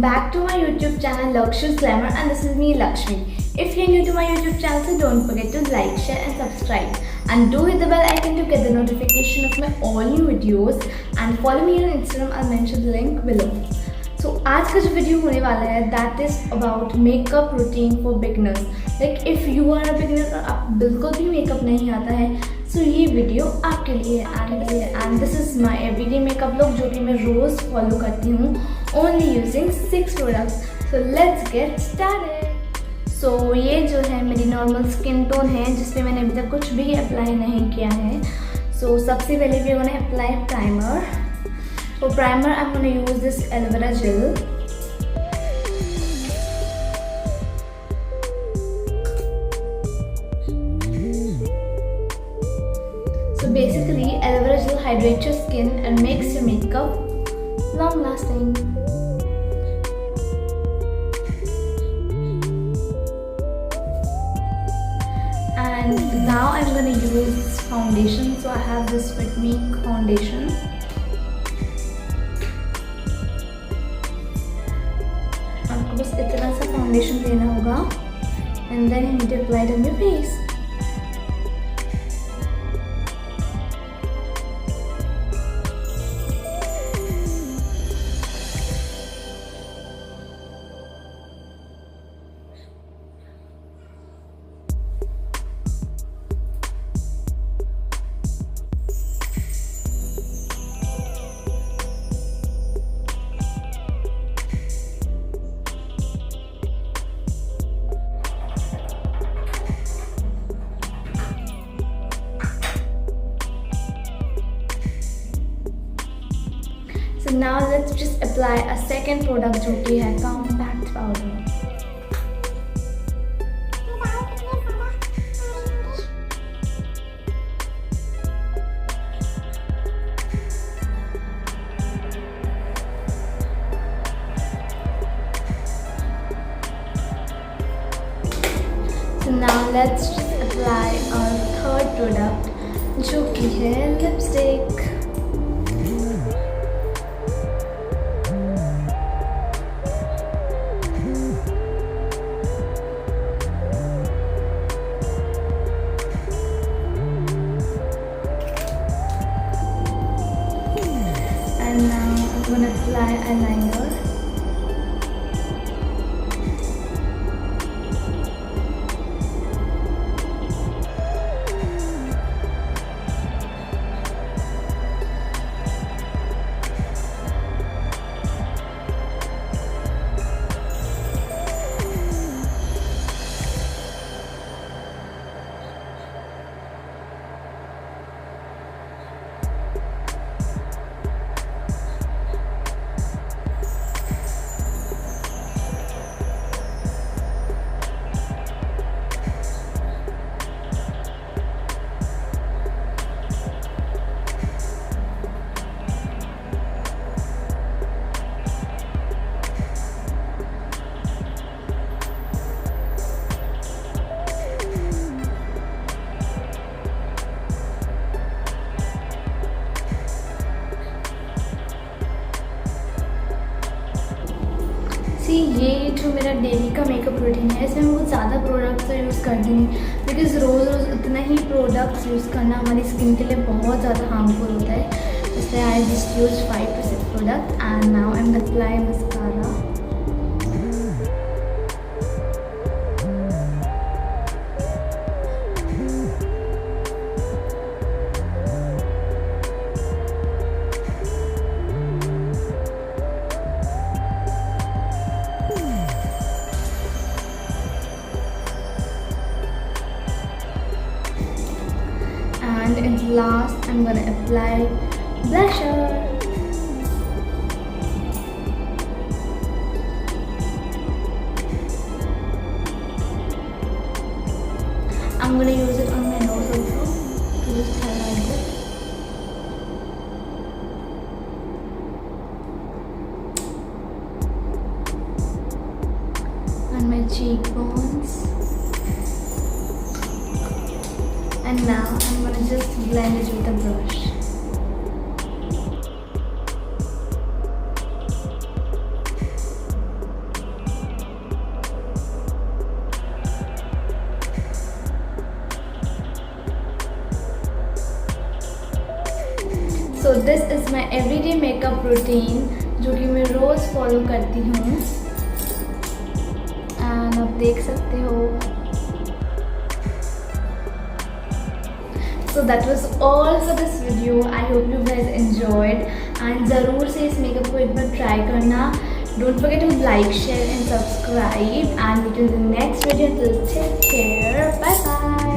back to my YouTube channel Laxxu's Glamor, and this is me Lakshmi. If you're new to my YouTube channel, so don't forget to like, share and subscribe, and do hit the bell icon to get the notification of my all new videos, and follow me on Instagram. I'll mention the link below. So आज का जो video होने वाला है that is about makeup routine for beginners. Like if you are a beginner और आप बिल्कुल भी मेकअप नहीं आता है, so ये वीडियो आपके लिए and this is my everyday makeup look जो कि मैं रोज़ फॉलो करती हूँ only using 6 products. So let's get started. So ये जो है मेरी नॉर्मल स्किन टोन है जिसपे मैंने अभी तक कुछ भी अप्लाई नहीं किया है. So सबसे पहले भी मैंने apply primer. For primer, I'm going to use this aloe vera gel. So basically, aloe vera gel hydrates your skin and makes your makeup long lasting. And now I'm going to use foundation. So I have this Fit Me foundation. आपको बस इतना सा foundation लेना होगा and then you need to apply it on your face. So now let's just apply a second product जो कि है compact powder. So now let's just apply our third product जो कि है lipstick. And now I'm going to apply eyeliner. ये जो मेरा daily का मेकअप रूटीन है इसमें मैं बहुत ज़्यादा प्रोडक्ट्स यूज़ करती नहीं बिकॉज रोज़ उतना ही प्रोडक्ट्स यूज़ करना हमारी स्किन के लिए बहुत ज़्यादा हार्मफुल होता है. इसलिए I just use 5 to 6 product and now I am apply mascara. And last I'm gonna apply blusher. I'm gonna use it on my nose also to just highlight it. On my cheekbones. And now I'm gonna just blend it with a brush. So this is my everyday makeup routine जो कि मैं रोज़ follow करती हूँ and आप देख सकते हो. So that was all for this video. I hope you guys enjoyed and ज़रूर से इस मेकअप को एक बार ट्राई करना. Don't forget to like, share and subscribe and meet you in the next video. Till take care. Bye bye.